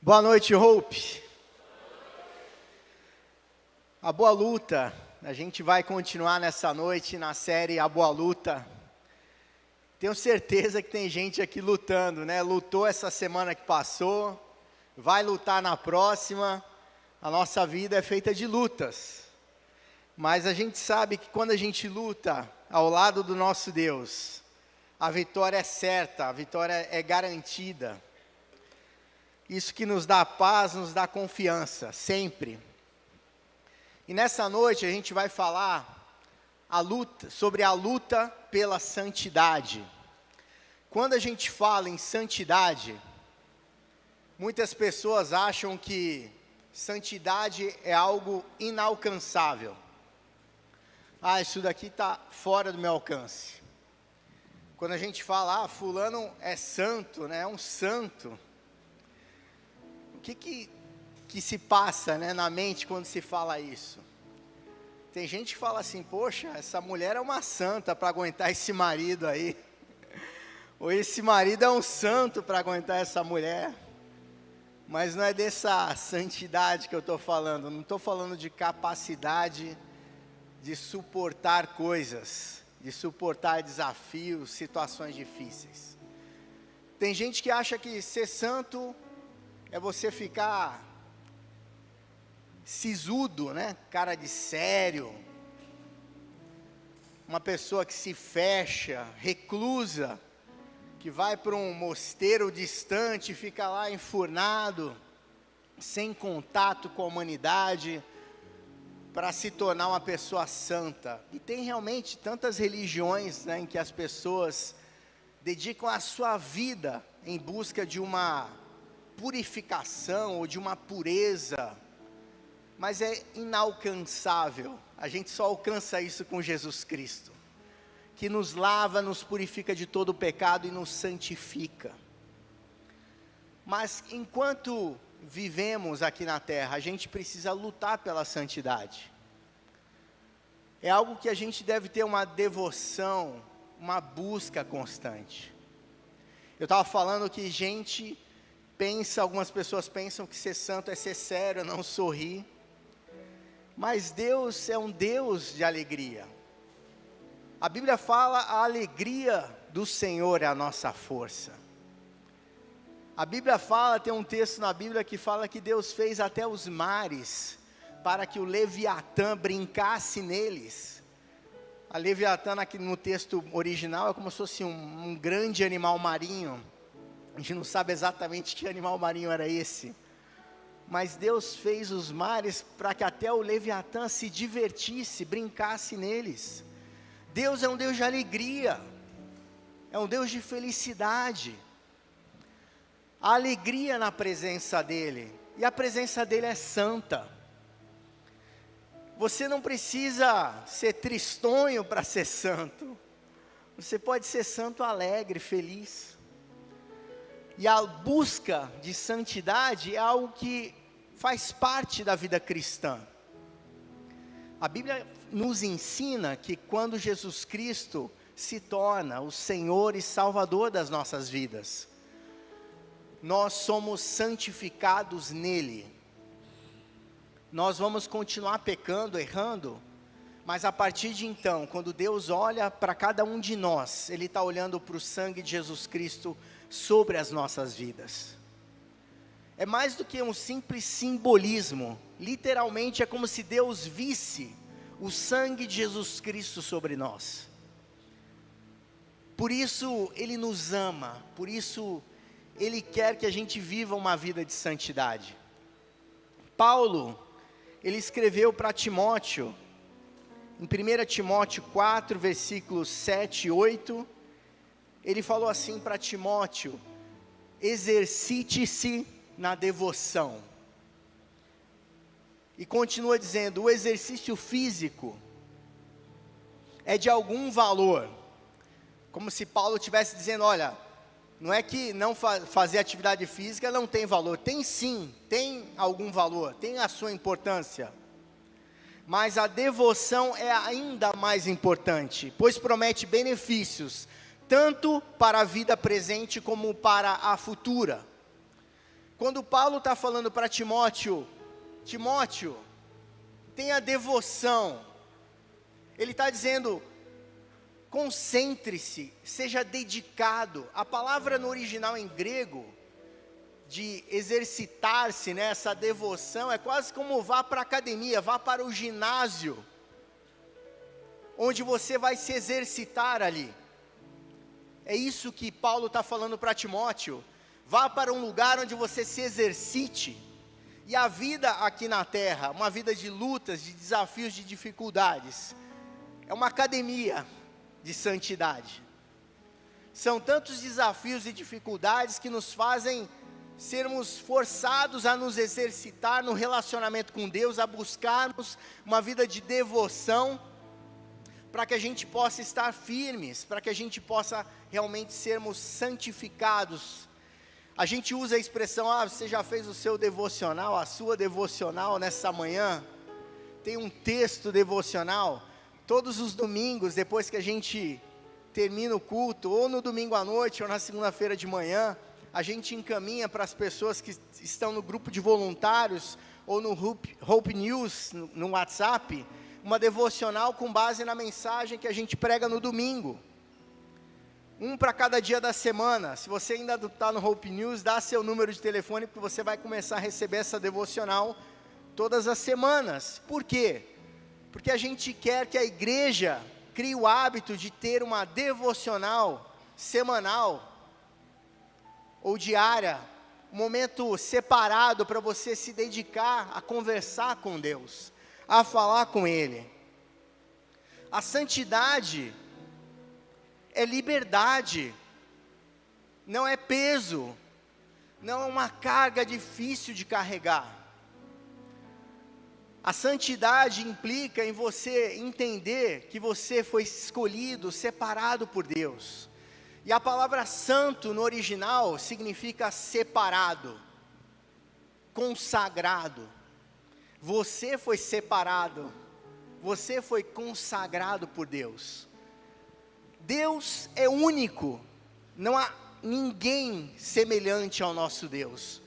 Boa noite, Hope. A boa luta. A gente vai continuar nessa noite na série A Boa Luta. Tenho certeza que tem gente aqui lutando, né? Lutou essa semana que passou, vai lutar na próxima. A nossa vida é feita de lutas. Mas a gente sabe que quando a gente luta ao lado do nosso Deus, a vitória é certa, a vitória é garantida. Isso que nos dá paz, nos dá confiança, sempre. E nessa noite a gente vai falar sobre a luta pela santidade. Quando a gente fala em santidade, muitas pessoas acham que santidade é algo inalcançável. Isso daqui está fora do meu alcance. Quando a gente fala, fulano é santo, né? É um santo. O que se passa, né, na mente quando se fala isso? Tem gente que fala assim, poxa, essa mulher é uma santa para aguentar esse marido aí. Ou esse marido é um santo para aguentar essa mulher. Mas não é dessa santidade que eu estou falando. Não estou falando de capacidade de suportar coisas, de suportar desafios, situações difíceis. Tem gente que acha que ser santo é você ficar sisudo, né? Cara de sério. Uma pessoa que se fecha, reclusa, que vai para um mosteiro distante, fica lá enfurnado, sem contato com a humanidade, para se tornar uma pessoa santa. E tem realmente tantas religiões, né, em que as pessoas dedicam a sua vida em busca de uma purificação ou de uma pureza, mas é inalcançável. A gente só alcança isso com Jesus Cristo, que nos lava, nos purifica de todo o pecado e nos santifica. Mas enquanto vivemos aqui na terra, a gente precisa lutar pela santidade. É algo que a gente deve ter uma devoção, uma busca constante. Eu estava falando que algumas pessoas pensam que ser santo é ser sério, não sorrir. Mas Deus é um Deus de alegria. A Bíblia fala, a alegria do Senhor é a nossa força. A Bíblia fala, tem um texto na Bíblia que fala que Deus fez até os mares, para que o Leviatã brincasse neles. A Leviatã aqui no texto original é como se fosse um grande animal marinho. A gente não sabe exatamente que animal marinho era esse. Mas Deus fez os mares para que até o Leviatã se divertisse, brincasse neles. Deus é um Deus de alegria. É um Deus de felicidade. Há alegria na presença dEle. E a presença dEle é santa. Você não precisa ser tristonho para ser santo. Você pode ser santo alegre, feliz. E a busca de santidade é algo que faz parte da vida cristã. A Bíblia nos ensina que quando Jesus Cristo se torna o Senhor e Salvador das nossas vidas, nós somos santificados nele. Nós vamos continuar pecando, errando, mas a partir de então, quando Deus olha para cada um de nós, Ele está olhando para o sangue de Jesus Cristo sobre as nossas vidas. É mais do que um simples simbolismo. Literalmente é como se Deus visse o sangue de Jesus Cristo sobre nós. Por isso Ele nos ama, por isso Ele quer que a gente viva uma vida de santidade. Paulo, ele escreveu para Timóteo, em 1 Timóteo 4, versículos 7 e 8, ele falou assim para Timóteo: exercite-se na devoção. E continua dizendo, o exercício físico é de algum valor. Como se Paulo estivesse dizendo, olha, não é que não fazer atividade física não tem valor. Tem sim, tem algum valor, tem a sua importância. Mas a devoção é ainda mais importante, pois promete benefícios, tanto para a vida presente como para a futura. Quando Paulo está falando para Timóteo, Timóteo, tenha devoção, ele está dizendo, concentre-se, seja dedicado. A palavra no original em grego, de exercitar-se, né, essa devoção, é quase como vá para a academia, vá para o ginásio, onde você vai se exercitar ali. É isso que Paulo está falando para Timóteo. Vá para um lugar onde você se exercite. E a vida aqui na terra, uma vida de lutas, de desafios, de dificuldades, é uma academia de santidade. São tantos desafios e dificuldades que nos fazem sermos forçados a nos exercitar no relacionamento com Deus, a buscarmos uma vida de devoção, para que a gente possa estar firmes, para que a gente possa realmente sermos santificados. A gente usa a expressão, você já fez o seu devocional, a sua devocional nessa manhã? Tem um texto devocional, todos os domingos, depois que a gente termina o culto, ou no domingo à noite, ou na segunda-feira de manhã, a gente encaminha para as pessoas que estão no grupo de voluntários, ou no Hope News, no WhatsApp, uma devocional com base na mensagem que a gente prega no domingo. Um para cada dia da semana. Se você ainda está no Hope News, dá seu número de telefone, porque você vai começar a receber essa devocional todas as semanas. Por quê? Porque a gente quer que a igreja crie o hábito de ter uma devocional semanal ou diária, um momento separado para você se dedicar a conversar com Deus, a falar com Ele. A santidade é liberdade, não é peso, não é uma carga difícil de carregar. A santidade implica em você entender que você foi escolhido, separado por Deus. E a palavra santo no original significa separado, consagrado. Você foi separado, você foi consagrado por Deus. Deus é único, não há ninguém semelhante ao nosso Deus.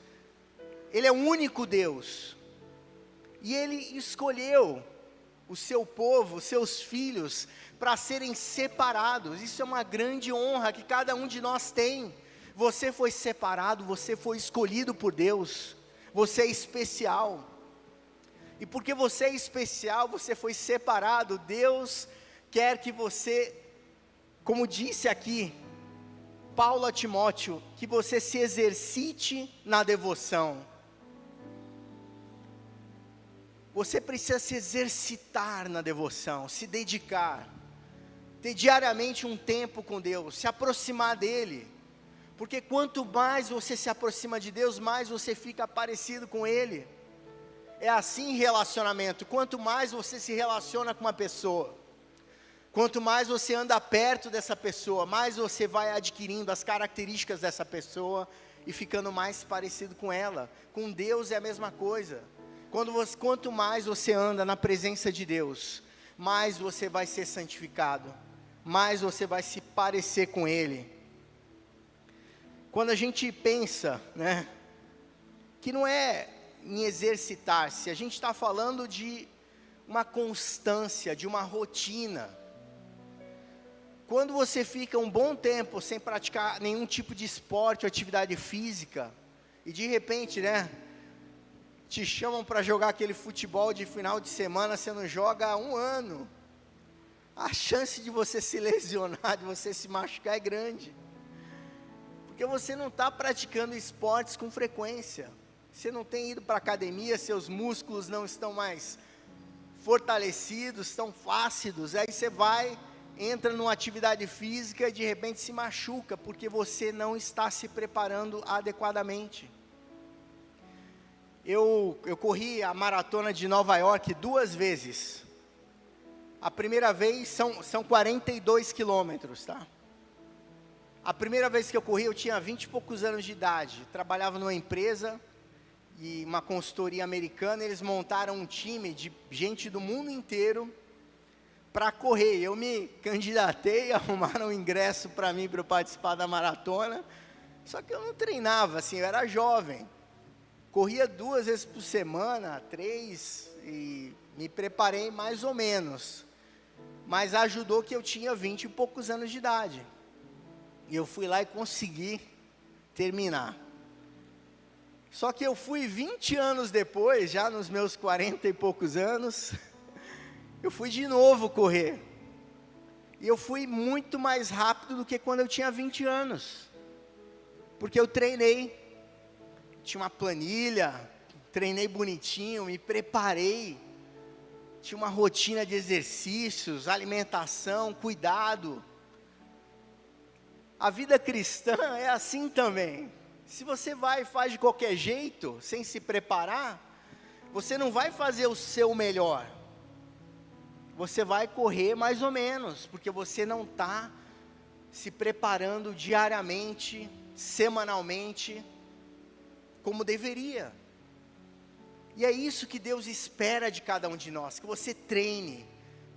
Ele é o único Deus. E Ele escolheu o seu povo, os seus filhos, para serem separados. Isso é uma grande honra que cada um de nós tem. Você foi separado, você foi escolhido por Deus. Você é especial. E porque você é especial, você foi separado. Deus quer que você, como disse aqui Paulo a Timóteo, que você se exercite na devoção. Você precisa se exercitar na devoção, se dedicar, ter diariamente um tempo com Deus, se aproximar dEle, porque quanto mais você se aproxima de Deus, mais você fica parecido com Ele. É assim em relacionamento, quanto mais você se relaciona com uma pessoa, quanto mais você anda perto dessa pessoa, mais você vai adquirindo as características dessa pessoa e ficando mais parecido com ela. Com Deus é a mesma coisa. Quanto mais você anda na presença de Deus, mais você vai ser santificado, mais você vai se parecer com Ele. Quando a gente pensa, né, que não é em exercitar-se, a gente está falando de uma constância, de uma rotina. Quando você fica um bom tempo sem praticar nenhum tipo de esporte ou atividade física, e de repente, né, te chamam para jogar aquele futebol de final de semana, você não joga há 1 ano, a chance de você se lesionar, de você se machucar é grande, porque você não está praticando esportes com frequência, você não tem ido para a academia, seus músculos não estão mais fortalecidos, estão flácidos, aí você vai, entra numa atividade física e de repente se machuca, porque você não está se preparando adequadamente. Eu corri a maratona de Nova York 2 vezes. A primeira vez são 42 quilômetros, tá? A primeira vez que eu corri, eu tinha 20 e poucos anos de idade. Trabalhava numa empresa e uma consultoria americana. Eles montaram um time de gente do mundo inteiro para correr. Eu me candidatei, arrumaram um ingresso para mim, para eu participar da maratona. Só que eu não treinava, assim, eu era jovem. Corria 2 vezes por semana, 3, e me preparei mais ou menos. Mas ajudou que eu tinha 20 e poucos anos de idade. E eu fui lá e consegui terminar. Só que eu fui 20 anos depois, já nos meus 40 e poucos anos, eu fui de novo correr. E eu fui muito mais rápido do que quando eu tinha 20 anos. Porque eu treinei. Tinha uma planilha, treinei bonitinho, me preparei. Tinha uma rotina de exercícios, alimentação, cuidado. A vida cristã é assim também. Se você vai e faz de qualquer jeito, sem se preparar, você não vai fazer o seu melhor. Você vai correr mais ou menos, porque você não está se preparando diariamente, semanalmente, como deveria. E é isso que Deus espera de cada um de nós, que você treine.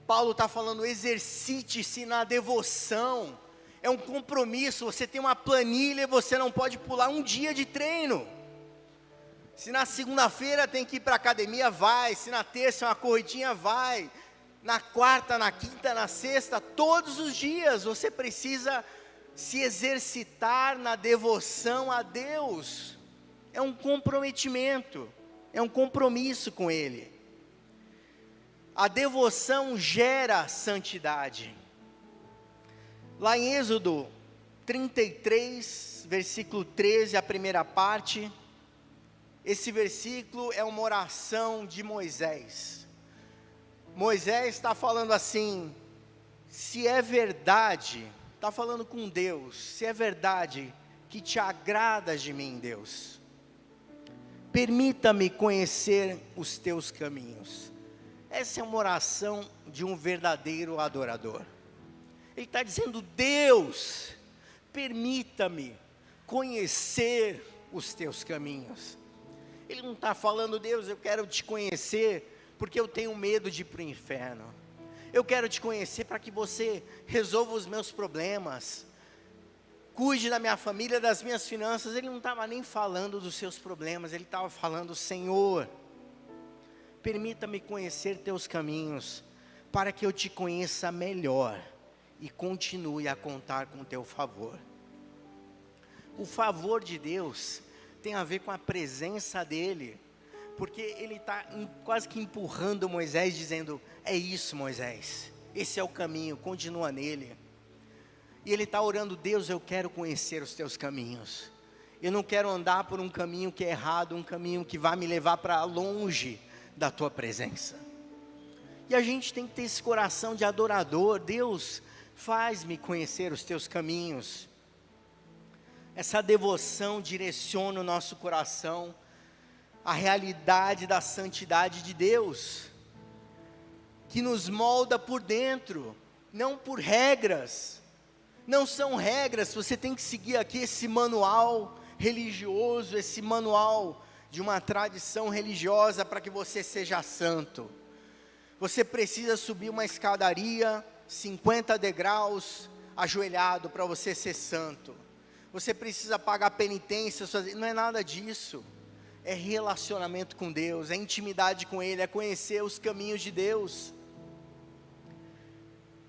Paulo está falando, exercite-se na devoção. É um compromisso, você tem uma planilha e você não pode pular um dia de treino. Se na segunda-feira tem que ir para a academia, vai. Se na terça é uma corridinha, vai. Na quarta, na quinta, na sexta, todos os dias você precisa se exercitar na devoção a Deus. É um comprometimento, é um compromisso com Ele. A devoção gera santidade. Lá em Êxodo 33, versículo 13, a primeira parte, esse versículo é uma oração de Moisés. Moisés está falando assim, se é verdade, está falando com Deus, se é verdade que te agradas de mim, Deus, permita-me conhecer os teus caminhos. Essa é uma oração de um verdadeiro adorador. Ele está dizendo, Deus, permita-me conhecer os teus caminhos. Ele não está falando, Deus, eu quero te conhecer porque eu tenho medo de ir para o inferno. Eu quero te conhecer para que você resolva os meus problemas, cuide da minha família, das minhas finanças. Ele não estava nem falando dos seus problemas, ele estava falando, Senhor, permita-me conhecer teus caminhos, para que eu te conheça melhor, e continue a contar com teu favor. O favor de Deus tem a ver com a presença dEle, porque Ele está quase que empurrando Moisés, dizendo, é isso Moisés, esse é o caminho, continua nele. E ele está orando, Deus, eu quero conhecer os teus caminhos. Eu não quero andar por um caminho que é errado, um caminho que vai me levar para longe da tua presença. E a gente tem que ter esse coração de adorador. Deus, faz-me conhecer os teus caminhos. Essa devoção direciona o nosso coração à realidade da santidade de Deus, que nos molda por dentro, não por regras. Não são regras, você tem que seguir aqui esse manual religioso, esse manual de uma tradição religiosa para que você seja santo. Você precisa subir uma escadaria, 50 degraus, ajoelhado para você ser santo. Você precisa pagar penitência, não é nada disso. É relacionamento com Deus, é intimidade com Ele, é conhecer os caminhos de Deus.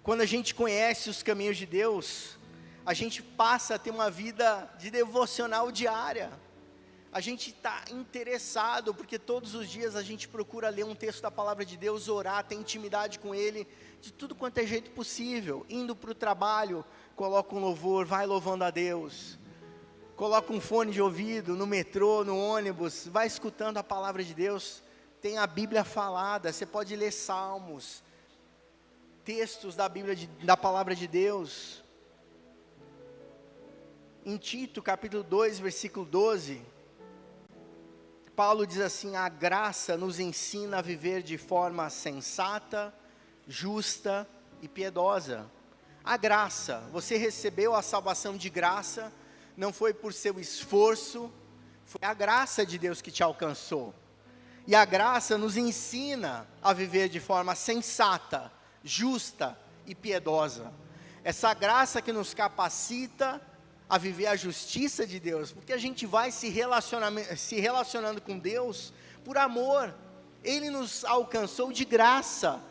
Quando a gente conhece os caminhos de Deus, a gente passa a ter uma vida de devocional diária. A gente está interessado, porque todos os dias a gente procura ler um texto da palavra de Deus, orar, ter intimidade com Ele, de tudo quanto é jeito possível. Indo para o trabalho, coloca um louvor, vai louvando a Deus. Coloca um fone de ouvido no metrô, no ônibus, vai escutando a palavra de Deus. Tem a Bíblia falada, você pode ler salmos, textos da Bíblia, da palavra de Deus. Em Tito, capítulo 2, versículo 12, Paulo diz assim, a graça nos ensina a viver de forma sensata, justa e piedosa. A graça, você recebeu a salvação de graça, não foi por seu esforço, foi a graça de Deus que te alcançou. E a graça nos ensina a viver de forma sensata, justa e piedosa. Essa graça que nos capacita a viver a justiça de Deus, porque a gente vai se relacionando com Deus por amor. Ele nos alcançou de graça,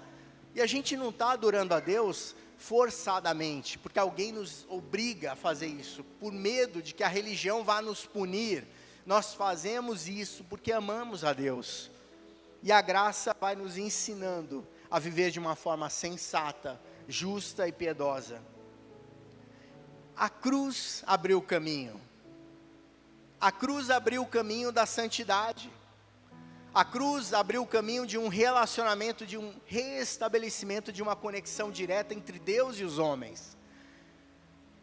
e a gente não está adorando a Deus forçadamente, porque alguém nos obriga a fazer isso, por medo de que a religião vá nos punir. Nós fazemos isso porque amamos a Deus, e a graça vai nos ensinando a viver de uma forma sensata, justa e piedosa. A cruz abriu o caminho. A cruz abriu o caminho da santidade. A cruz abriu o caminho de um relacionamento, de um reestabelecimento de uma conexão direta entre Deus e os homens.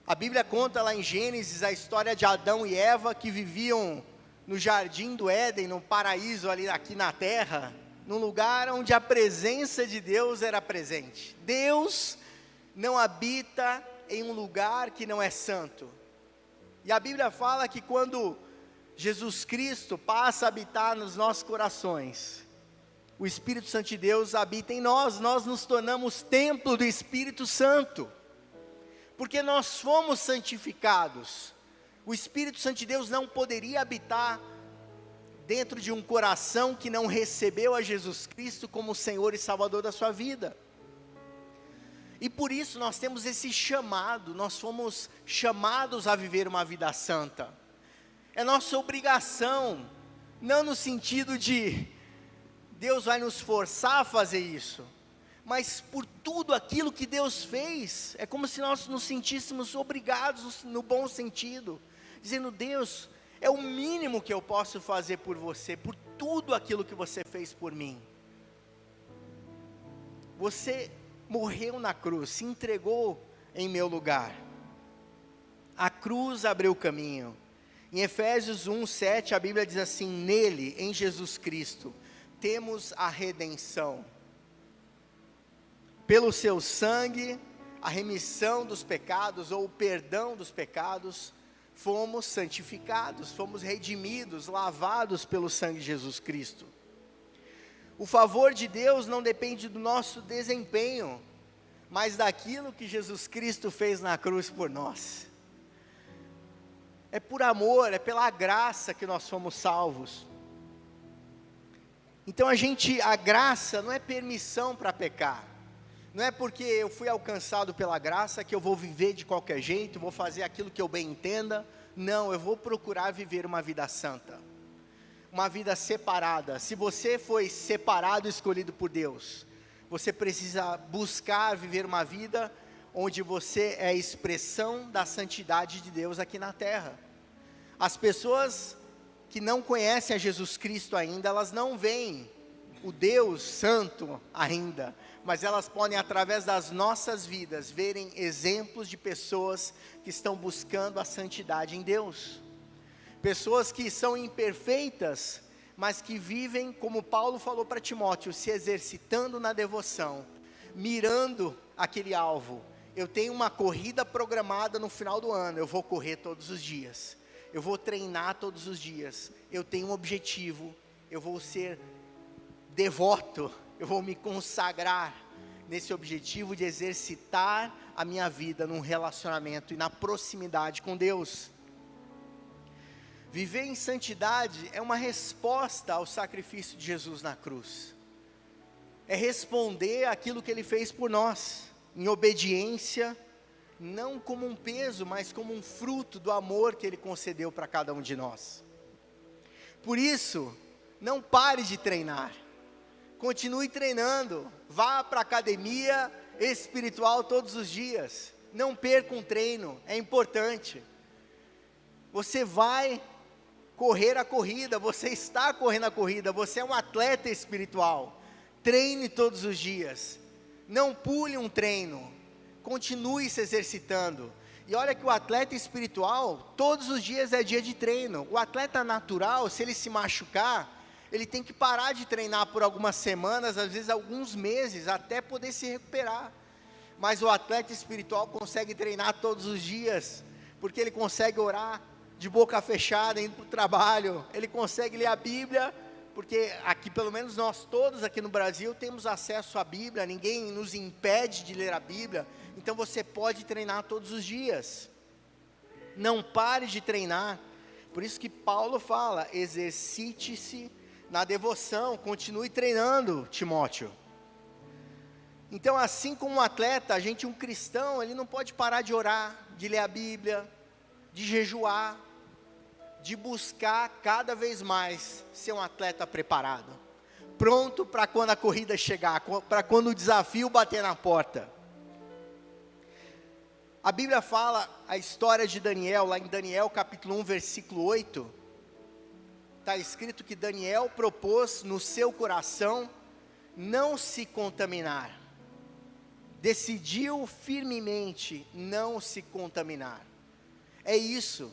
A Bíblia conta lá em Gênesis a história de Adão e Eva, que viviam no jardim do Éden, no paraíso ali aqui na terra, num lugar onde a presença de Deus era presente. Deus não habita em um lugar que não é santo. E a Bíblia fala que quando Jesus Cristo passa a habitar nos nossos corações, o Espírito Santo de Deus habita em nós, nós nos tornamos templo do Espírito Santo, porque nós fomos santificados. O Espírito Santo de Deus não poderia habitar dentro de um coração que não recebeu a Jesus Cristo como Senhor e Salvador da sua vida. E por isso nós temos esse chamado, nós fomos chamados a viver uma vida santa. É nossa obrigação, não no sentido de Deus vai nos forçar a fazer isso, mas por tudo aquilo que Deus fez, é como se nós nos sentíssemos obrigados no bom sentido, dizendo: Deus, é o mínimo que eu posso fazer por você, por tudo aquilo que você fez por mim. Você morreu na cruz, se entregou em meu lugar. A cruz abriu o caminho. Em Efésios 1:7, a Bíblia diz assim: nele, em Jesus Cristo, temos a redenção. Pelo seu sangue, a remissão dos pecados, ou o perdão dos pecados, fomos santificados, fomos redimidos, lavados pelo sangue de Jesus Cristo. O favor de Deus não depende do nosso desempenho, mas daquilo que Jesus Cristo fez na cruz por nós. É por amor, é pela graça que nós fomos salvos. Então a graça não é permissão para pecar. Não é porque eu fui alcançado pela graça que eu vou viver de qualquer jeito, vou fazer aquilo que eu bem entenda. Não, eu vou procurar viver uma vida santa, uma vida separada. Se você foi separado e escolhido por Deus, você precisa buscar viver uma vida onde você é a expressão da santidade de Deus aqui na terra. As pessoas que não conhecem a Jesus Cristo ainda, elas não veem o Deus santo ainda, mas elas podem, através das nossas vidas, verem exemplos de pessoas que estão buscando a santidade em Deus. Pessoas que são imperfeitas, mas que vivem, como Paulo falou para Timóteo, se exercitando na devoção, mirando aquele alvo. Eu tenho uma corrida programada no final do ano, eu vou correr todos os dias, eu vou treinar todos os dias, eu tenho um objetivo, eu vou ser devoto, eu vou me consagrar nesse objetivo de exercitar a minha vida num relacionamento e na proximidade com Deus. Viver em santidade é uma resposta ao sacrifício de Jesus na cruz. É responder aquilo que Ele fez por nós, em obediência, não como um peso, mas como um fruto do amor que Ele concedeu para cada um de nós. Por isso, não pare de treinar. Continue treinando, vá para a academia espiritual todos os dias. Não perca um treino, é importante. Você vai correr a corrida, você está correndo a corrida, você é um atleta espiritual. Treine todos os dias, não pule um treino, continue se exercitando. E olha que o atleta espiritual, todos os dias é dia de treino. O atleta natural, se ele se machucar, ele tem que parar de treinar por algumas semanas, às vezes alguns meses, até poder se recuperar. Mas o atleta espiritual consegue treinar todos os dias, porque ele consegue orar de boca fechada, indo para o trabalho, ele consegue ler a Bíblia, porque aqui, pelo menos nós todos aqui no Brasil, temos acesso à Bíblia, ninguém nos impede de ler a Bíblia, então você pode treinar todos os dias. Não pare de treinar. Por isso que Paulo fala, exercite-se na devoção, continue treinando, Timóteo. Então, assim como um atleta, um cristão, ele não pode parar de orar, de ler a Bíblia, de jejuar, de buscar cada vez mais ser um atleta preparado, pronto para quando a corrida chegar, para quando o desafio bater na porta. A Bíblia fala a história de Daniel, lá em Daniel capítulo 1, versículo 8, está escrito que Daniel propôs no seu coração não se contaminar, decidiu firmemente não se contaminar. É isso,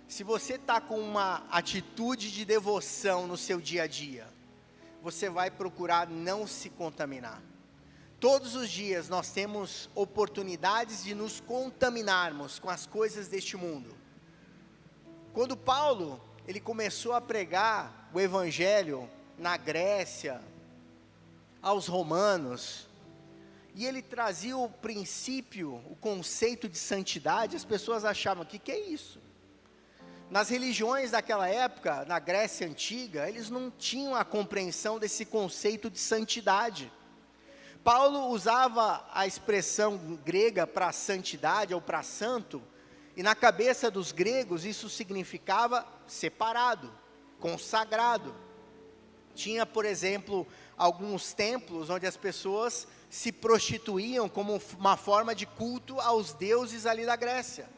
se você está com uma atitude de devoção no seu dia a dia, você vai procurar não se contaminar. Todos os dias nós temos oportunidades de nos contaminarmos com as coisas deste mundo. Quando Paulo, ele começou a pregar o Evangelho na Grécia, aos romanos, e ele trazia o princípio, o conceito de santidade, as pessoas achavam que é isso? Nas religiões daquela época, na Grécia Antiga, eles não tinham a compreensão desse conceito de santidade. Paulo usava a expressão grega para santidade ou para santo, e na cabeça dos gregos isso significava separado, consagrado. Tinha, por exemplo, alguns templos onde as pessoas se prostituíam como uma forma de culto aos deuses ali da Grécia.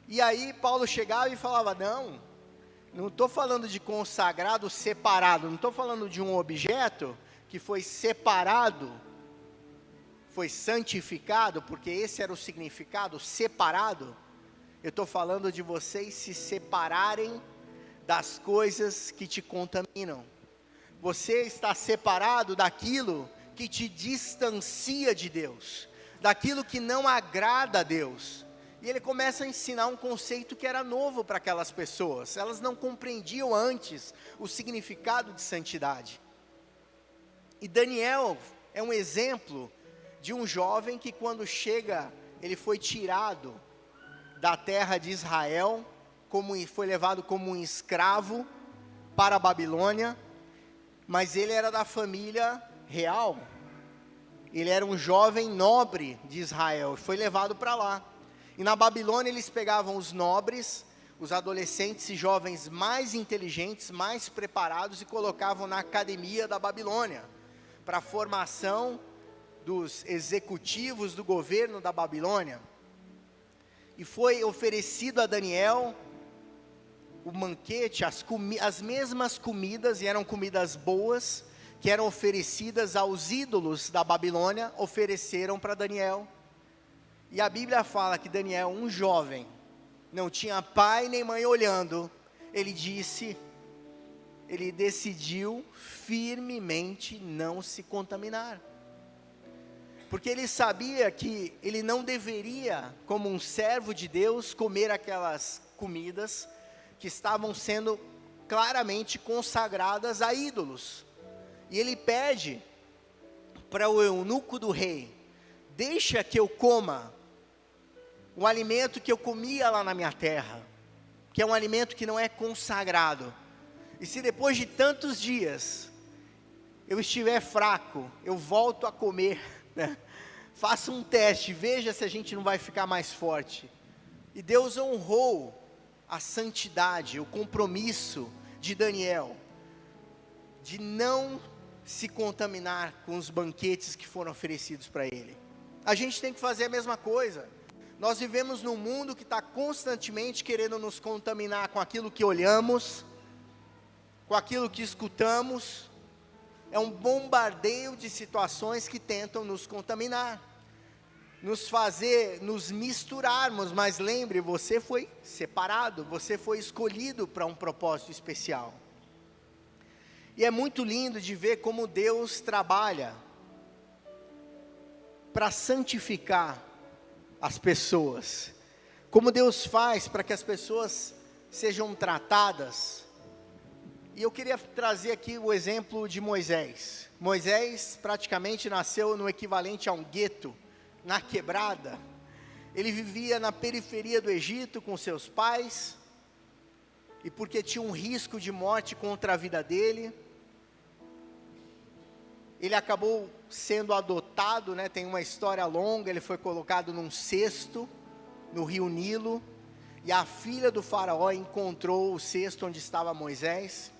E aí Paulo chegava e falava, não estou falando de consagrado separado, não estou falando de um objeto que foi separado, foi santificado, porque esse era o significado, separado. Eu estou falando de vocês se separarem das coisas que te contaminam. Você está separado daquilo que te distancia de Deus, daquilo que não agrada a Deus. E ele começa a ensinar um conceito que era novo para aquelas pessoas. Elas não compreendiam antes o significado de santidade. E Daniel é um exemplo de um jovem que quando chega, ele foi tirado da terra de Israel, foi levado como um escravo para a Babilônia, mas ele era da família real. Ele era um jovem nobre de Israel, foi levado para lá. E na Babilônia eles pegavam os nobres, os adolescentes e jovens mais inteligentes, mais preparados, e colocavam na academia da Babilônia, para a formação dos executivos do governo da Babilônia. E foi oferecido a Daniel o banquete, as mesmas comidas, e eram comidas boas, que eram oferecidas aos ídolos da Babilônia, ofereceram para Daniel. E a Bíblia fala que Daniel, um jovem, não tinha pai nem mãe olhando, ele decidiu firmemente não se contaminar. Porque ele sabia que ele não deveria, como um servo de Deus, comer aquelas comidas que estavam sendo claramente consagradas a ídolos. E ele pede para o eunuco do rei, deixa que eu coma um alimento que eu comia lá na minha terra, que é um alimento que não é consagrado. E se depois de tantos dias eu estiver fraco, eu volto a comer, né? Faça um teste, veja se a gente não vai ficar mais forte. E Deus honrou a santidade, o compromisso de Daniel, de não se contaminar com os banquetes que foram oferecidos para ele. A gente tem que fazer a mesma coisa. Nós vivemos num mundo que está constantemente querendo nos contaminar com aquilo que olhamos, com aquilo que escutamos. É um bombardeio de situações que tentam nos contaminar, nos fazer, nos misturarmos. Mas lembre, você foi separado, você foi escolhido para um propósito especial. E é muito lindo de ver como Deus trabalha para santificar as pessoas, como Deus faz para que as pessoas sejam tratadas. E eu queria trazer aqui o exemplo de Moisés. Moisés praticamente nasceu no equivalente a um gueto, na quebrada. Ele vivia na periferia do Egito com seus pais, e porque tinha um risco de morte contra a vida dele, ele acabou sendo adotado, né? Tem uma história longa. Ele foi colocado num cesto no rio Nilo, e a filha do faraó encontrou o cesto onde estava Moisés,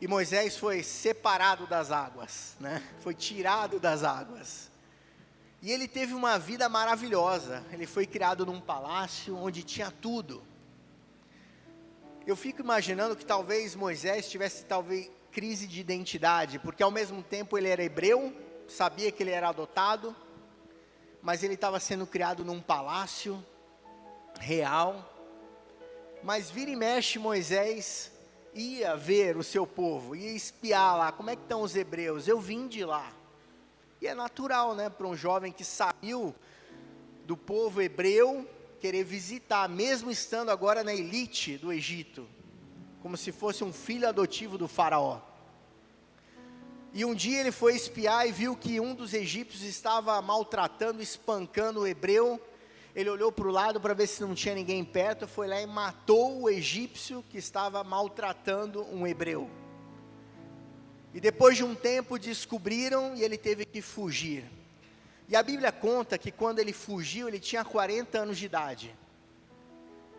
e Moisés foi separado das águas, né? Foi tirado das águas, e ele teve uma vida maravilhosa. Ele foi criado num palácio onde tinha tudo. Eu fico imaginando que talvez Moisés tivesse crise de identidade, porque ao mesmo tempo ele era hebreu, sabia que ele era adotado, mas ele estava sendo criado num palácio real. Mas vira e mexe, Moisés ia ver o seu povo, ia espiar lá, como é que estão os hebreus, eu vim de lá. E é natural, né, para um jovem que saiu do povo hebreu, querer visitar, mesmo estando agora na elite do Egito, como se fosse um filho adotivo do faraó. E um dia ele foi espiar e viu que um dos egípcios estava maltratando, espancando o hebreu. Ele olhou para o lado para ver se não tinha ninguém perto, foi lá e matou o egípcio que estava maltratando um hebreu. E depois de um tempo descobriram, e ele teve que fugir. E a Bíblia conta que quando ele fugiu, ele tinha 40 anos de idade.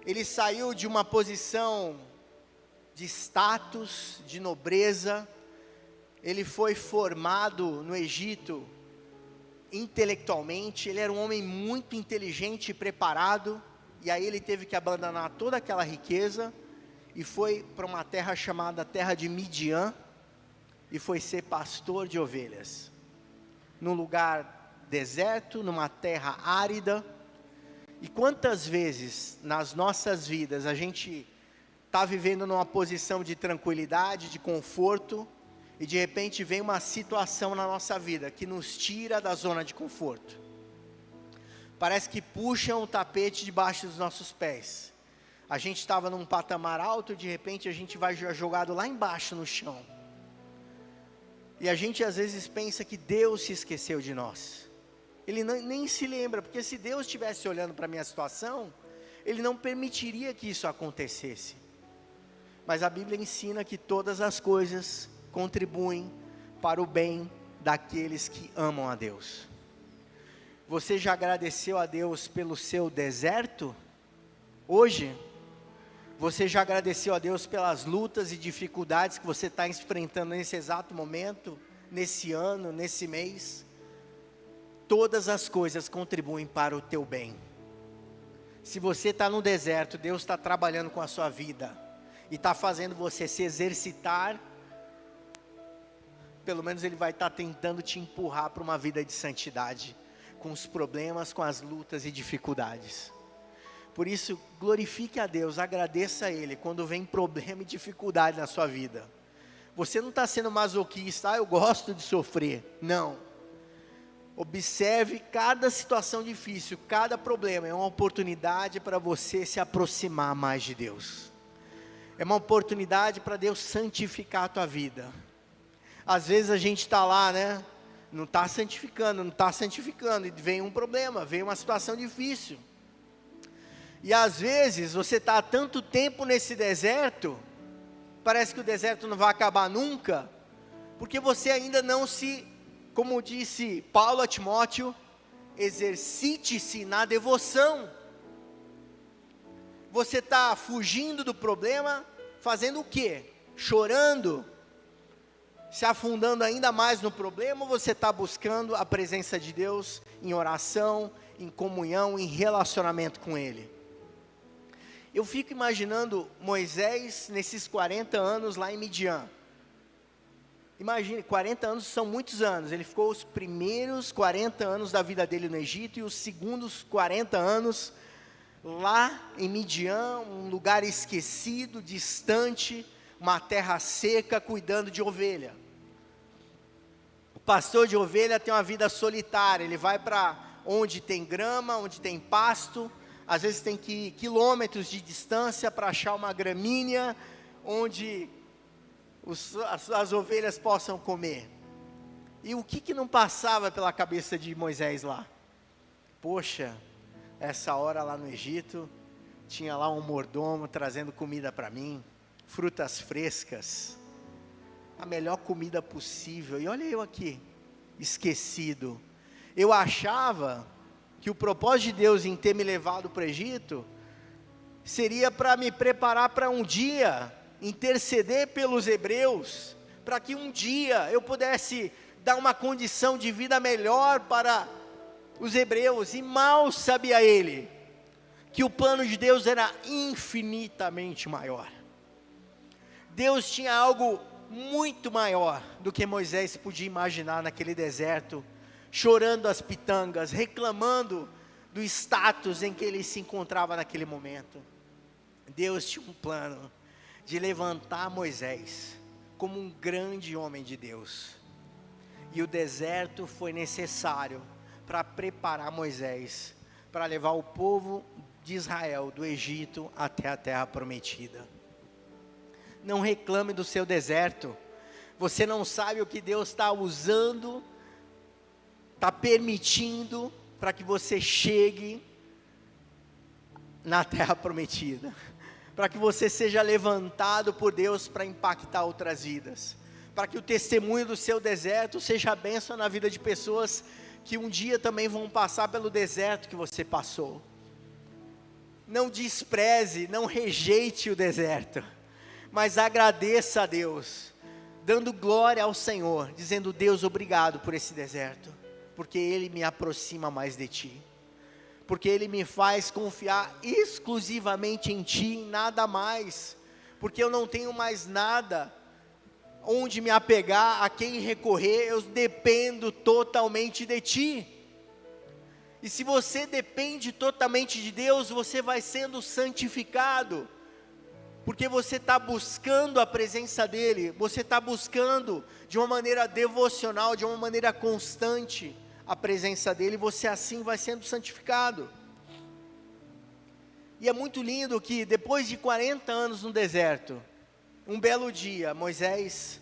Ele saiu de uma posição de status, de nobreza. Ele foi formado no Egito intelectualmente. Ele era um homem muito inteligente e preparado. E aí ele teve que abandonar toda aquela riqueza e foi para uma terra chamada terra de Midian, e foi ser pastor de ovelhas, num lugar deserto, numa terra árida. E quantas vezes nas nossas vidas a gente está vivendo numa posição de tranquilidade, de conforto, e de repente vem uma situação na nossa vida que nos tira da zona de conforto. Parece que puxam o tapete debaixo dos nossos pés. A gente estava num patamar alto e de repente a gente vai jogado lá embaixo no chão. E a gente às vezes pensa que Deus se esqueceu de nós. Ele nem se lembra, porque se Deus estivesse olhando para a minha situação, Ele não permitiria que isso acontecesse. Mas a Bíblia ensina que todas as coisas contribuem para o bem daqueles que amam a Deus. Você já agradeceu a Deus pelo seu deserto? Hoje, você já agradeceu a Deus pelas lutas e dificuldades que você está enfrentando nesse exato momento, nesse ano, nesse mês? Todas as coisas contribuem para o teu bem. Se você está no deserto, Deus está trabalhando com a sua vida e está fazendo você se exercitar. Pelo menos Ele vai estar tentando te empurrar para uma vida de santidade, com os problemas, com as lutas e dificuldades. Por isso, glorifique a Deus, agradeça a Ele quando vem problema e dificuldade na sua vida. Você não está sendo masoquista, eu gosto de sofrer. Não. Observe cada situação difícil, cada problema é uma oportunidade para você se aproximar mais de Deus. É uma oportunidade para Deus santificar a tua vida. Às vezes a gente está lá, né? Não está santificando, e vem um problema, vem uma situação difícil. E às vezes você está há tanto tempo nesse deserto, parece que o deserto não vai acabar nunca, porque você ainda não se, como disse Paulo a Timóteo, exercite-se na devoção. Você está fugindo do problema, fazendo o quê? Chorando, se afundando ainda mais no problema, ou você está buscando a presença de Deus em oração, em comunhão, em relacionamento com Ele? Eu fico imaginando Moisés nesses 40 anos lá em Midian. Imagine, 40 anos são muitos anos. Ele ficou os primeiros 40 anos da vida dele no Egito e os segundos 40 anos lá em Midian, um lugar esquecido, distante, uma terra seca, cuidando de ovelha. O pastor de ovelha tem uma vida solitária, ele vai para onde tem grama, onde tem pasto, às vezes tem que ir quilômetros de distância para achar uma gramínea, onde as ovelhas possam comer. E o que não passava pela cabeça de Moisés lá? Poxa, essa hora lá no Egito, tinha lá um mordomo trazendo comida para mim, frutas frescas, a melhor comida possível, e olha eu aqui, esquecido. Eu achava que o propósito de Deus em ter me levado para o Egito, seria para me preparar para um dia, interceder pelos hebreus, para que um dia eu pudesse dar uma condição de vida melhor para os hebreus, e mal sabia ele, que o plano de Deus era infinitamente maior. Deus tinha algo muito maior do que Moisés podia imaginar naquele deserto, chorando as pitangas, reclamando do status em que ele se encontrava naquele momento. Deus tinha um plano de levantar Moisés como um grande homem de Deus, e o deserto foi necessário para preparar Moisés, para levar o povo de Israel, do Egito até a terra prometida. Não reclame do seu deserto, você não sabe o que Deus está usando, está permitindo, para que você chegue na terra prometida, para que você seja levantado por Deus para impactar outras vidas, para que o testemunho do seu deserto seja bênção na vida de pessoas que um dia também vão passar pelo deserto que você passou. Não despreze, não rejeite o deserto, mas agradeça a Deus, dando glória ao Senhor, dizendo: Deus, obrigado por esse deserto, porque Ele me aproxima mais de Ti, porque Ele me faz confiar exclusivamente em Ti, em nada mais, porque eu não tenho mais nada onde me apegar, a quem recorrer, eu dependo totalmente de Ti. E se você depende totalmente de Deus, você vai sendo santificado, porque você está buscando a presença dEle, você está buscando de uma maneira devocional, de uma maneira constante, a presença dEle, você assim vai sendo santificado. E é muito lindo que depois de 40 anos no deserto, um belo dia, Moisés,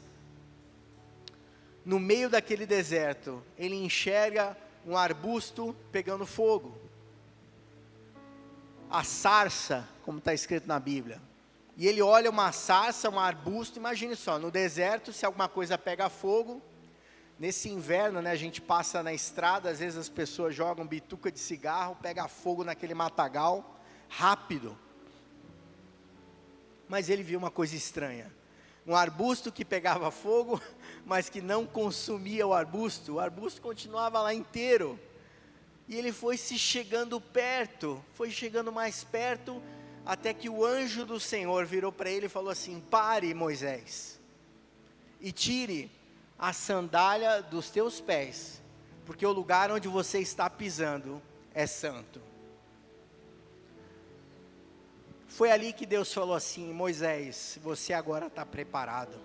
no meio daquele deserto, ele enxerga um arbusto pegando fogo, a sarça, como está escrito na Bíblia, e ele olha uma sarça, um arbusto. Imagine só, no deserto, se alguma coisa pega fogo, nesse inverno, né, a gente passa na estrada, às vezes as pessoas jogam bituca de cigarro, pega fogo naquele matagal, rápido, mas ele viu uma coisa estranha, um arbusto que pegava fogo, mas que não consumia o arbusto continuava lá inteiro, e ele foi se chegando perto, foi chegando mais perto, até que o anjo do Senhor virou para ele e falou assim: pare, Moisés, e tire a sandália dos teus pés, porque o lugar onde você está pisando é santo. Foi ali que Deus falou assim: Moisés, você agora está preparado,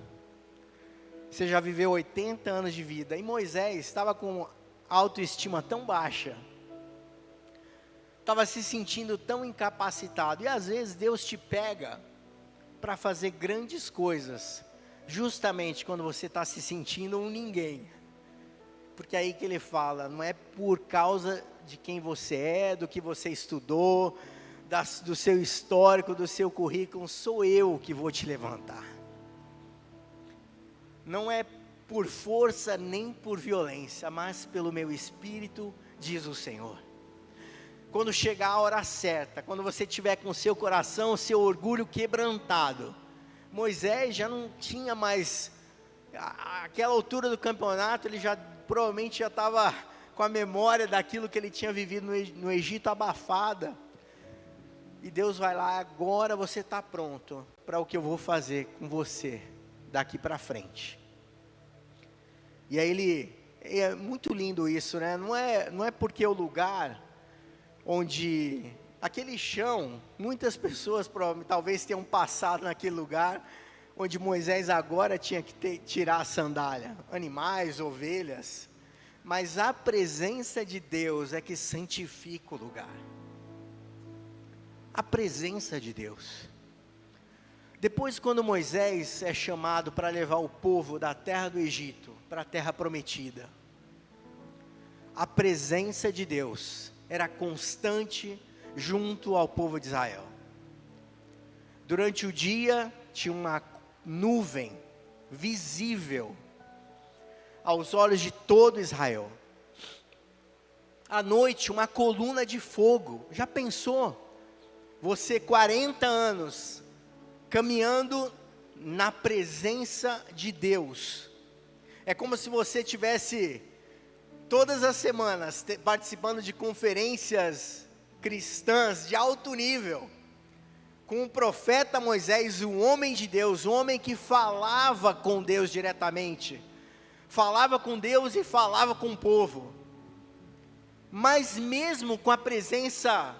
você já viveu 80 anos de vida, e Moisés estava com autoestima tão baixa, estava se sentindo tão incapacitado, e às vezes Deus te pega para fazer grandes coisas, justamente quando você está se sentindo um ninguém, porque é aí que Ele fala, não é por causa de quem você é, do que você estudou, do seu histórico, do seu currículo, sou eu que vou te levantar, não é por força nem por violência, mas pelo meu Espírito, diz o Senhor. Quando chegar a hora certa, quando você tiver com o seu coração, o seu orgulho quebrantado, Moisés já não tinha mais, aquela altura do campeonato, ele já provavelmente já estava com a memória daquilo que ele tinha vivido no Egito abafada, e Deus vai lá: agora você está pronto para o que eu vou fazer com você daqui para frente. E aí é muito lindo isso, né? Não é porque o lugar onde, aquele chão, muitas pessoas talvez tenham passado naquele lugar, onde Moisés agora tinha que tirar a sandália, animais, ovelhas, mas a presença de Deus é que santifica o lugar, a presença de Deus. Depois, quando Moisés é chamado para levar o povo da terra do Egito para a terra prometida, a presença de Deus era constante junto ao povo de Israel. Durante o dia tinha uma nuvem visível aos olhos de todo Israel. À noite, uma coluna de fogo. Já pensou? Você 40 anos caminhando na presença de Deus. É como se você tivesse todas as semanas participando de conferências cristãs de alto nível, com o profeta Moisés, o homem de Deus, o homem que falava com Deus diretamente, falava com Deus e falava com o povo. Mas mesmo com a presença,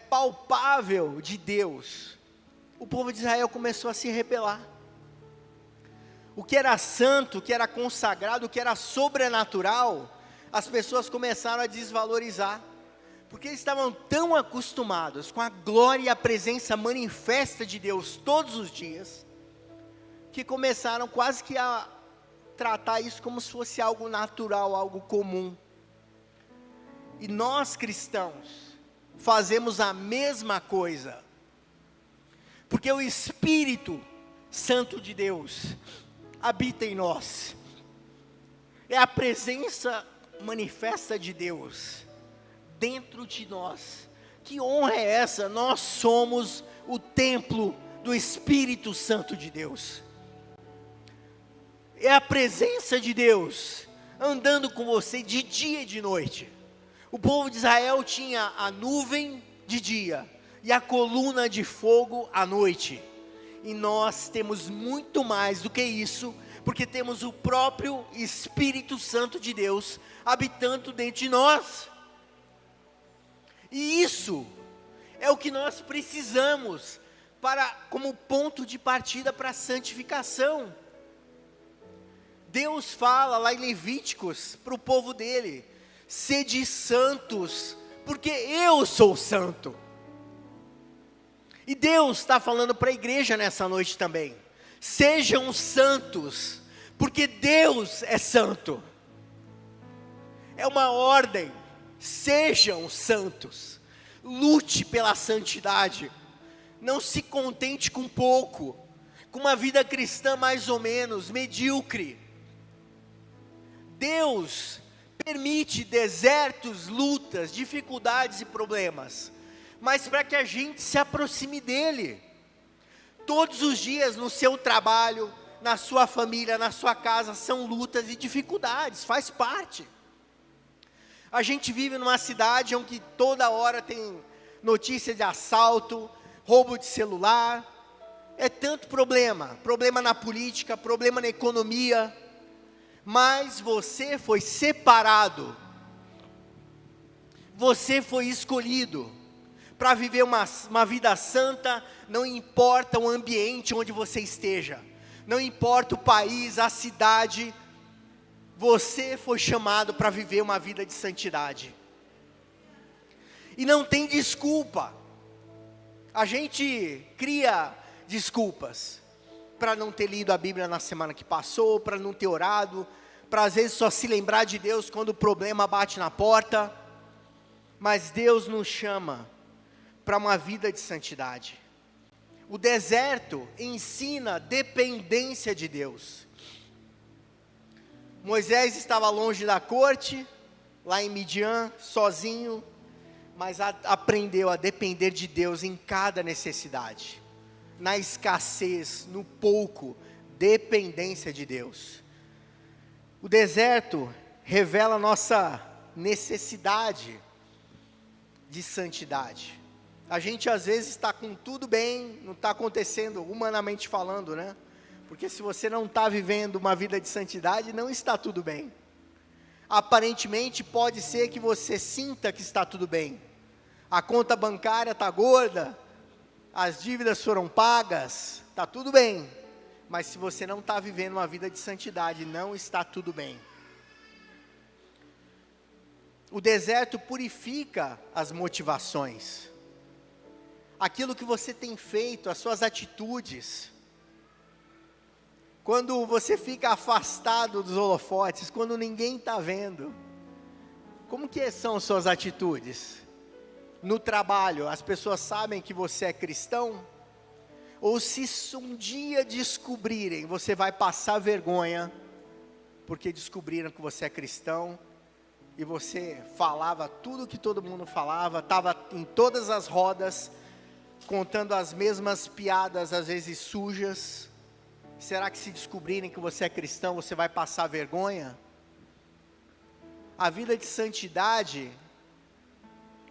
palpável de Deus, o povo de Israel começou a se rebelar. O que era santo, o que era consagrado, o que era sobrenatural, as pessoas começaram a desvalorizar, porque eles estavam tão acostumados com a glória e a presença manifesta de Deus todos os dias, que começaram quase que a tratar isso como se fosse algo natural, algo comum. E nós cristãos fazemos a mesma coisa, porque o Espírito Santo de Deus habita em nós, é a presença manifesta de Deus dentro de nós. Que honra é essa? Nós somos o templo do Espírito Santo de Deus, é a presença de Deus andando com você de dia e de noite. O povo de Israel tinha a nuvem de dia e a coluna de fogo à noite. E nós temos muito mais do que isso, porque temos o próprio Espírito Santo de Deus habitando dentro de nós. E isso é o que nós precisamos como ponto de partida para a santificação. Deus fala lá em Levíticos para o povo dele: sede santos, porque eu sou santo. E Deus está falando para a igreja nessa noite também: sejam santos, porque Deus é santo. É uma ordem: sejam santos, lute pela santidade, não se contente com pouco, com uma vida cristã mais ou menos, medíocre. Deus permite desertos, lutas, dificuldades e problemas, mas para que a gente se aproxime dEle. Todos os dias no seu trabalho, na sua família, na sua casa, são lutas e dificuldades, faz parte. A gente vive numa cidade onde toda hora tem notícia de assalto, roubo de celular, é tanto problema na política, problema na economia, mas você foi separado, você foi escolhido para viver uma vida santa. Não importa o ambiente onde você esteja, não importa o país, a cidade, você foi chamado para viver uma vida de santidade. E não tem desculpa. A gente cria desculpas para não ter lido a Bíblia na semana que passou, para não ter orado, para às vezes só se lembrar de Deus quando o problema bate na porta. Mas Deus nos chama para uma vida de santidade. O deserto ensina dependência de Deus. Moisés estava longe da corte, lá em Midian, sozinho, mas aprendeu a depender de Deus em cada necessidade, na escassez, no pouco, dependência de Deus. O deserto revela a nossa necessidade de santidade. A gente às vezes está com tudo bem, não está acontecendo humanamente falando, né? Porque se você não está vivendo uma vida de santidade, não está tudo bem. Aparentemente pode ser que você sinta que está tudo bem. A conta bancária está gorda, as dívidas foram pagas, está tudo bem. Mas se você não está vivendo uma vida de santidade, não está tudo bem. O deserto purifica as motivações. Aquilo que você tem feito, as suas atitudes. Quando você fica afastado dos holofotes, quando ninguém está vendo, Como que são suas atitudes? No trabalho, as pessoas sabem que você é cristão? Ou se um dia descobrirem, você vai passar vergonha, porque descobriram que você é cristão, e você falava tudo que todo mundo falava, estava em todas as rodas, contando as mesmas piadas, às vezes sujas. Será que se descobrirem que você é cristão, você vai passar vergonha? A vida de santidade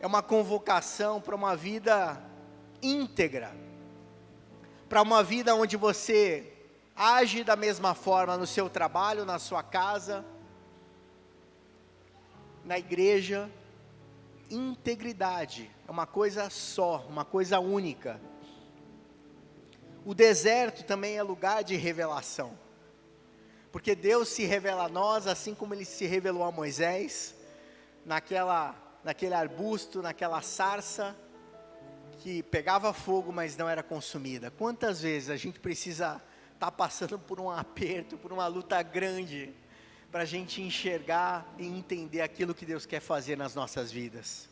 é uma convocação para uma vida íntegra, para uma vida onde você age da mesma forma no seu trabalho, na sua casa, na igreja. Integridade é uma coisa só, uma coisa única. O deserto também é lugar de revelação, porque Deus se revela a nós, assim como Ele se revelou a Moisés, naquele arbusto, naquela sarça, que pegava fogo, mas não era consumida. Quantas vezes a gente precisa estar passando por um aperto, por uma luta grande, para a gente enxergar e entender aquilo que Deus quer fazer nas nossas vidas.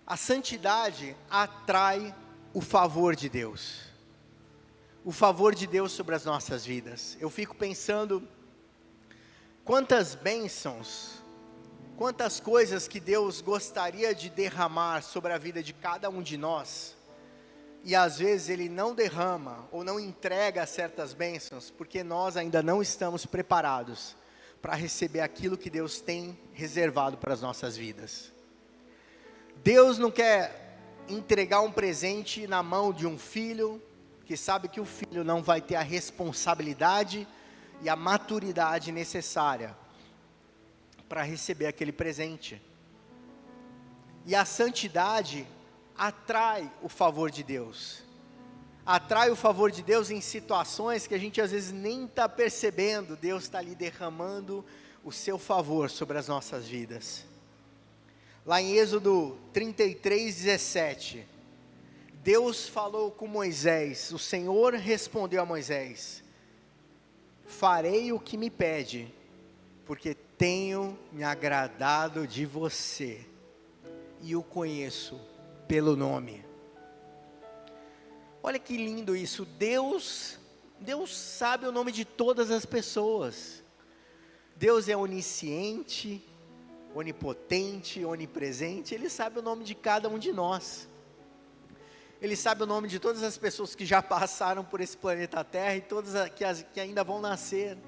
A santidade atrai o favor de Deus. O favor de Deus sobre as nossas vidas. Eu fico pensando, quantas bênçãos, quantas coisas que Deus gostaria de derramar sobre a vida de cada um de nós, e às vezes Ele não derrama, ou não entrega certas bênçãos, porque nós ainda não estamos preparados para receber aquilo que Deus tem reservado para as nossas vidas. Deus não quer entregar um presente na mão de um filho, que sabe que o filho não vai ter a responsabilidade e a maturidade necessária para receber aquele presente. E a santidade atrai o favor de Deus. Atrai o favor de Deus em situações que a gente às vezes nem está percebendo. Deus está ali derramando o seu favor sobre as nossas vidas. Lá em Êxodo 33:17, Deus falou com Moisés, o Senhor respondeu a Moisés: farei o que me pede, porque tenho me agradado de você, e o conheço pelo nome. Olha que lindo isso. Deus sabe o nome de todas as pessoas. Deus é onisciente, onipotente, onipresente. Ele sabe o nome de cada um de nós. Ele sabe o nome de todas as pessoas que já passaram por esse planeta Terra e todas que ainda vão nascer.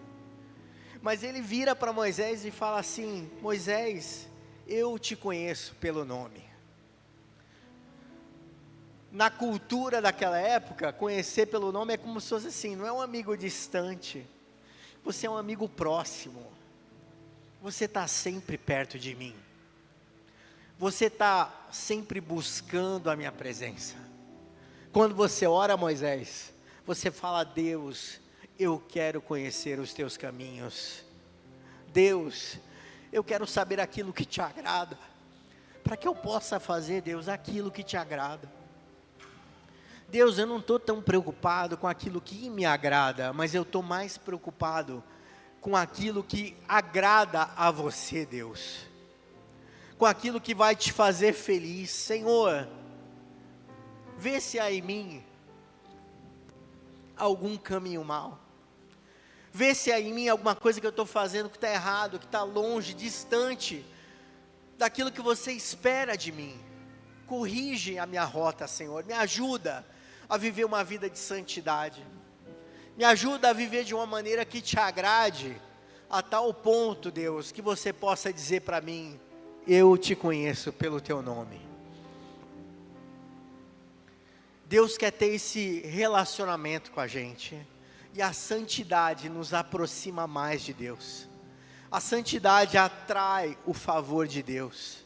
Mas Ele vira para Moisés e fala assim: Moisés, eu te conheço pelo nome. Na cultura daquela época, conhecer pelo nome é como se fosse assim, não é um amigo distante, você é um amigo próximo, você está sempre perto de mim, você está sempre buscando a minha presença. Quando você ora, Moisés, você fala: Deus, eu quero conhecer os teus caminhos, Deus, eu quero saber aquilo que te agrada, para que eu possa fazer, Deus, aquilo que te agrada. Deus, eu não estou tão preocupado com aquilo que me agrada, mas eu estou mais preocupado com aquilo que agrada a você, Deus, com aquilo que vai te fazer feliz. Senhor, vê se há em mim algum caminho mau, vê se há em mim alguma coisa que eu estou fazendo que está errado, que está longe, distante daquilo que você espera de mim. Corrige a minha rota, Senhor, me ajuda a viver uma vida de santidade, me ajuda a viver de uma maneira que te agrade, a tal ponto, Deus, que você possa dizer para mim: eu te conheço pelo teu nome. Deus quer ter esse relacionamento com a gente, e a santidade nos aproxima mais de Deus, a santidade atrai o favor de Deus.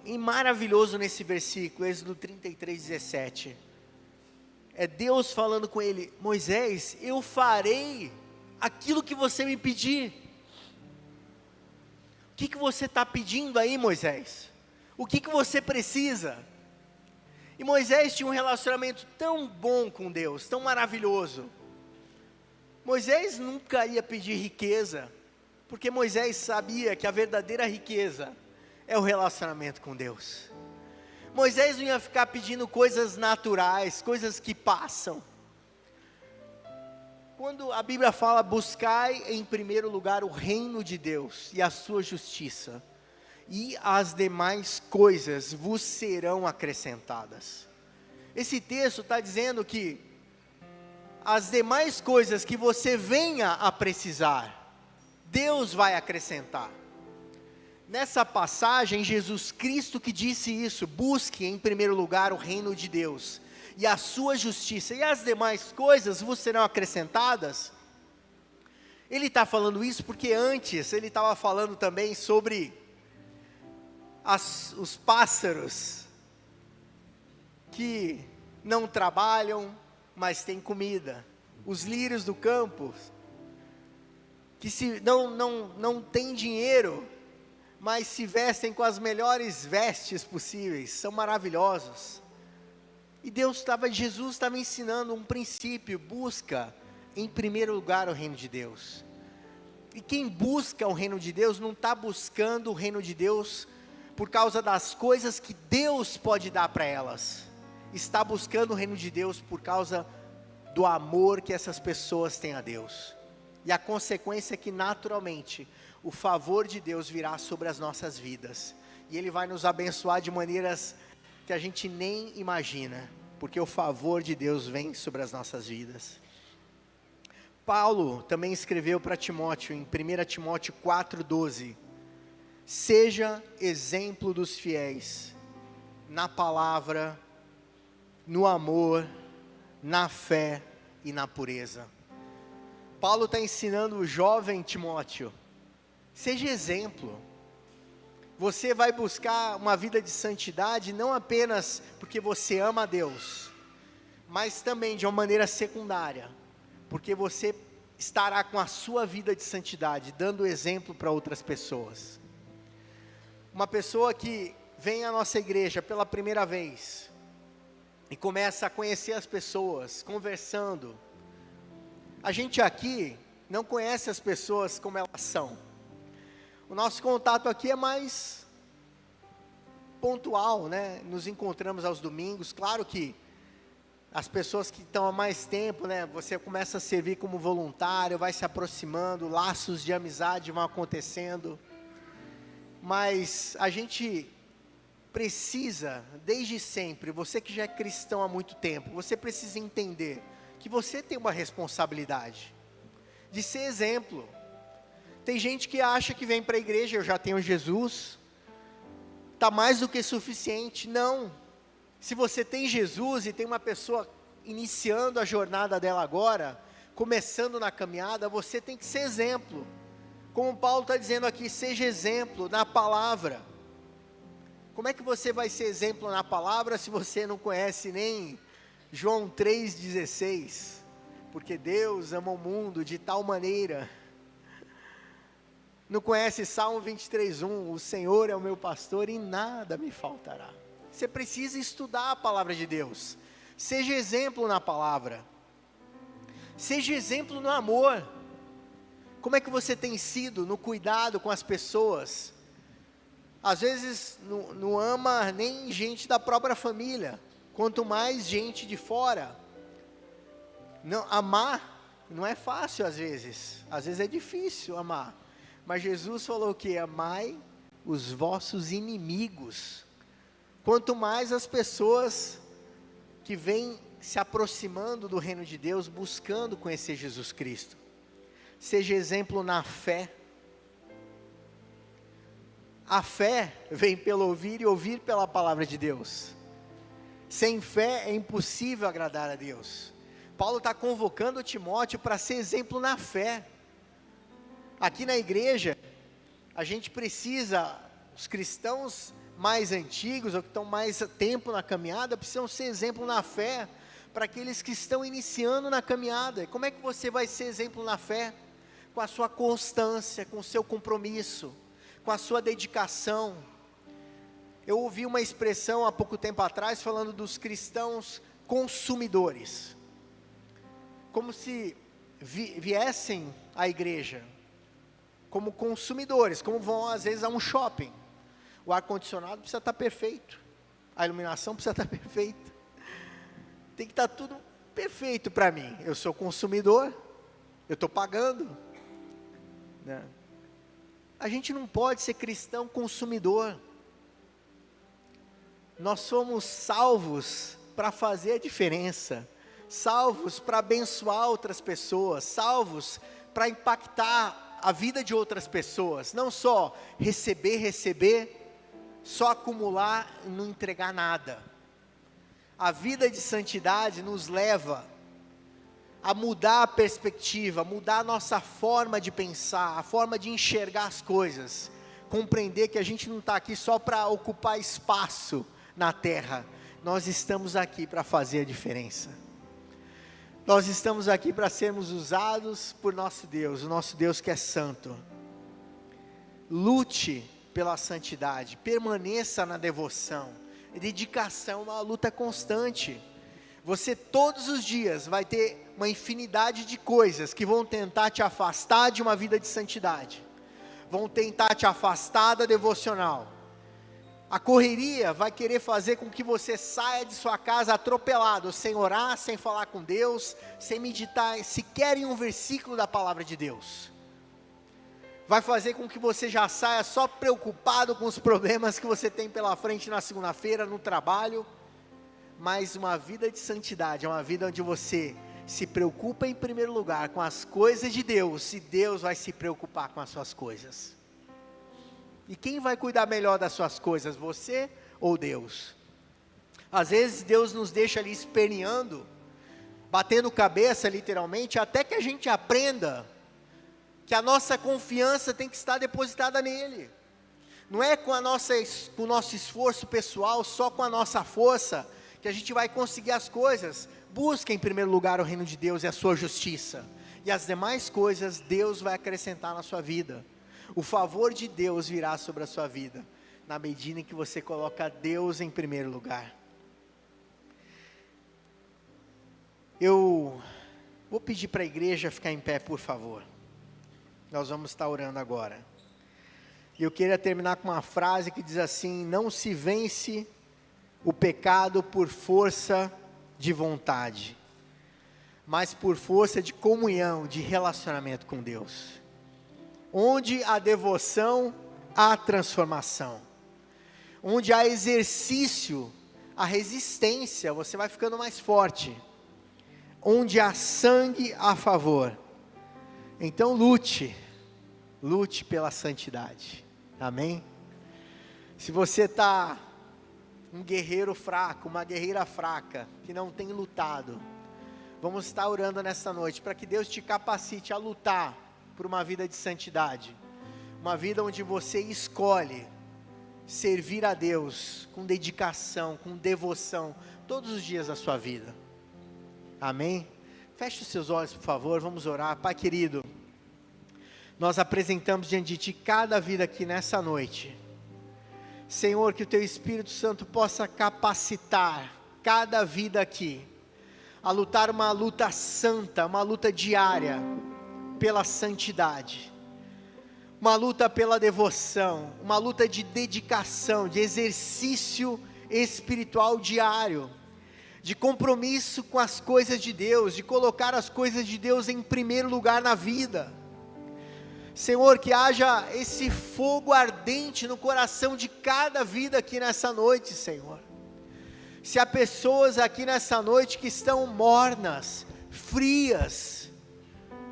E maravilhoso nesse versículo, Êxodo 33:17, é Deus falando com ele: Moisés, eu farei aquilo que você me pedir. O que você está pedindo aí, Moisés? O que você precisa? E Moisés tinha um relacionamento tão bom com Deus, tão maravilhoso. Moisés nunca ia pedir riqueza, Porque Moisés sabia que a verdadeira riqueza é o relacionamento com Deus. Moisés não ia ficar pedindo coisas naturais, coisas que passam. Quando a Bíblia fala, buscai em primeiro lugar o reino de Deus e a sua justiça, e as demais coisas vos serão acrescentadas. Esse texto está dizendo que as demais coisas que você venha a precisar, Deus vai acrescentar. Nessa passagem, Jesus Cristo que disse isso: busque em primeiro lugar o reino de Deus e a sua justiça, e as demais coisas vos serão acrescentadas. Ele está falando isso porque antes ele estava falando também sobre os pássaros que não trabalham, mas têm comida, os lírios do campo, que não têm dinheiro, mas se vestem com as melhores vestes possíveis, são maravilhosos. E Jesus estava ensinando um princípio: busca em primeiro lugar o reino de Deus. E quem busca o reino de Deus, não está buscando o reino de Deus por causa das coisas que Deus pode dar para elas, está buscando o reino de Deus por causa do amor que essas pessoas têm a Deus. E a consequência é que naturalmente o favor de Deus virá sobre as nossas vidas, e Ele vai nos abençoar de maneiras que a gente nem imagina, porque o favor de Deus vem sobre as nossas vidas. Paulo também escreveu para Timóteo, em 1 Timóteo 4,12, seja exemplo dos fiéis, na palavra, no amor, na fé e na pureza. Paulo está ensinando o jovem Timóteo: seja exemplo. Você vai buscar uma vida de santidade não apenas porque você ama a Deus, mas também de uma maneira secundária, porque você estará com a sua vida de santidade, dando exemplo para outras pessoas. Uma pessoa que vem à nossa igreja pela primeira vez, e começa a conhecer as pessoas, conversando. A gente aqui não conhece as pessoas como elas são. O nosso contato aqui é mais pontual, né? Nos encontramos aos domingos. Claro que as pessoas que estão há mais tempo, né? Você começa a servir como voluntário, vai se aproximando, laços de amizade vão acontecendo. Mas a gente precisa, desde sempre, você que já é cristão há muito tempo, você precisa entender que você tem uma responsabilidade de ser exemplo. Tem gente que acha que vem para a igreja, eu já tenho Jesus, está mais do que suficiente. Não. Se você tem Jesus e tem uma pessoa iniciando a jornada dela agora, começando na caminhada, você tem que ser exemplo. Como Paulo está dizendo aqui, seja exemplo na palavra. Como é que você vai ser exemplo na palavra se você não conhece nem João 3,16? Porque Deus ama o mundo de tal maneira. Não conhece Salmo 23,1, o Senhor é o meu pastor e nada me faltará. Você precisa estudar a palavra de Deus. Seja exemplo na palavra. Seja exemplo no amor. Como é que você tem sido no cuidado com as pessoas? Às vezes não ama nem gente da própria família, quanto mais gente de fora. Não, amar não é fácil às vezes é difícil amar. Mas Jesus falou que amai os vossos inimigos. Quanto mais as pessoas que vêm se aproximando do reino de Deus, buscando conhecer Jesus Cristo. Seja exemplo na fé. A fé vem pelo ouvir e ouvir pela palavra de Deus. Sem fé é impossível agradar a Deus. Paulo está convocando Timóteo para ser exemplo na fé. Aqui na igreja, a gente precisa, os cristãos mais antigos, ou que estão mais tempo na caminhada, precisam ser exemplo na fé, para aqueles que estão iniciando na caminhada. E como é que você vai ser exemplo na fé? Com a sua constância, com o seu compromisso, com a sua dedicação. Eu ouvi uma expressão há pouco tempo atrás, falando dos cristãos consumidores. Como se viessem à igreja como consumidores, como vão às vezes a um shopping. O ar-condicionado precisa estar perfeito, a iluminação precisa estar perfeita, tem que estar tudo perfeito para mim. Eu sou consumidor, eu estou pagando, né? A gente não pode ser cristão consumidor. Nós somos salvos para fazer a diferença, salvos para abençoar outras pessoas, salvos para impactar a vida de outras pessoas, não só receber, só acumular e não entregar nada. A vida de santidade nos leva a mudar a perspectiva, mudar a nossa forma de pensar, a forma de enxergar as coisas, compreender que a gente não está aqui só para ocupar espaço na terra, nós estamos aqui para fazer a diferença. Nós estamos aqui para sermos usados por nosso Deus, o nosso Deus que é santo. Lute pela santidade, permaneça na devoção, dedicação, uma luta constante. Você todos os dias vai ter uma infinidade de coisas que vão tentar te afastar de uma vida de santidade, vão tentar te afastar da devocional. A correria vai querer fazer com que você saia de sua casa atropelado, sem orar, sem falar com Deus, sem meditar sequer em um versículo da palavra de Deus. Vai fazer com que você já saia só preocupado com os problemas que você tem pela frente na segunda-feira, no trabalho. Mas uma vida de santidade é uma vida onde você se preocupa em primeiro lugar com as coisas de Deus, e Deus vai se preocupar com as suas coisas. E quem vai cuidar melhor das suas coisas, você ou Deus? Às vezes Deus nos deixa ali esperneando, batendo cabeça literalmente, até que a gente aprenda que a nossa confiança tem que estar depositada nele. Não é com o nosso esforço pessoal, só com a nossa força, que a gente vai conseguir as coisas. Busque em primeiro lugar o reino de Deus e a sua justiça, e as demais coisas Deus vai acrescentar na sua vida. O favor de Deus virá sobre a sua vida, na medida em que você coloca Deus em primeiro lugar. Eu vou pedir para a igreja ficar em pé, por favor. Nós vamos estar orando agora. E eu queria terminar com uma frase que diz assim: não se vence o pecado por força de vontade, mas por força de comunhão, de relacionamento com Deus. Onde há devoção, há transformação. Onde há exercício, há resistência, você vai ficando mais forte. Onde há sangue, há favor. Então lute pela santidade, amém? Se você está um guerreiro fraco, uma guerreira fraca, que não tem lutado, vamos estar orando nessa noite, para que Deus te capacite a lutar, por uma vida de santidade, uma vida onde você escolhe servir a Deus, com dedicação, com devoção, todos os dias da sua vida, amém? Feche os seus olhos por favor, vamos orar. Pai querido, nós apresentamos diante de Ti cada vida aqui nessa noite, Senhor, que o Teu Espírito Santo possa capacitar cada vida aqui, a lutar uma luta santa, uma luta diária, pela santidade, uma luta pela devoção, uma luta de dedicação, de exercício espiritual diário, de compromisso com as coisas de Deus, de colocar as coisas de Deus em primeiro lugar na vida. Senhor, que haja esse fogo ardente no coração de cada vida aqui nessa noite, Senhor. Se há pessoas aqui nessa noite que estão mornas, frias,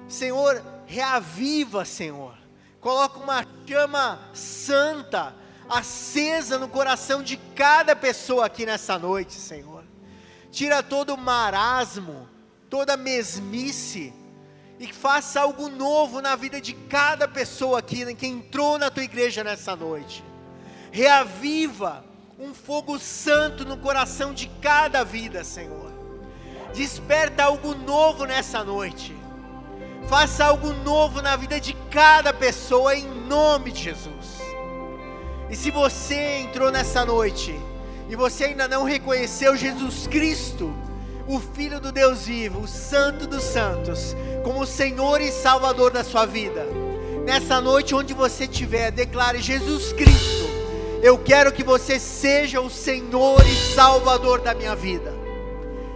Senhor, reaviva, Senhor, coloca uma chama santa, acesa no coração de cada pessoa aqui nessa noite, Senhor. Tira todo o marasmo, toda a mesmice, e faça algo novo na vida de cada pessoa aqui, que entrou na Tua igreja nessa noite. Reaviva um fogo santo no coração de cada vida, Senhor. Desperta algo novo nessa noite. Faça algo novo na vida de cada pessoa, em nome de Jesus. E se você entrou nessa noite, e você ainda não reconheceu Jesus Cristo, o Filho do Deus vivo, o Santo dos Santos, como o Senhor e Salvador da sua vida, Nessa noite, onde você estiver, declare: Jesus Cristo, eu quero que você seja o Senhor e Salvador da minha vida.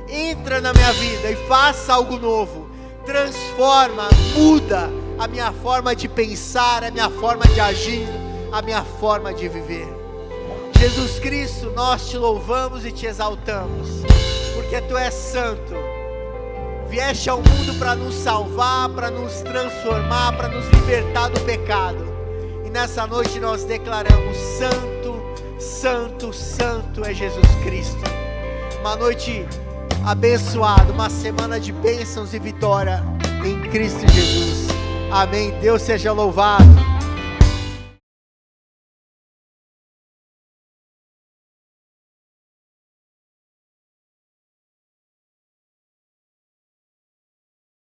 Entra na minha vida e faça algo novo. Transforma, muda a minha forma de pensar, a minha forma de agir, a minha forma de viver. Jesus Cristo, nós te louvamos e te exaltamos, porque Tu és santo. Vieste ao mundo para nos salvar, para nos transformar, para nos libertar do pecado. E nessa noite nós declaramos: santo, santo, santo é Jesus Cristo. Uma noite abençoada, uma semana de bênçãos e vitória em Cristo Jesus. Amém. Deus seja louvado.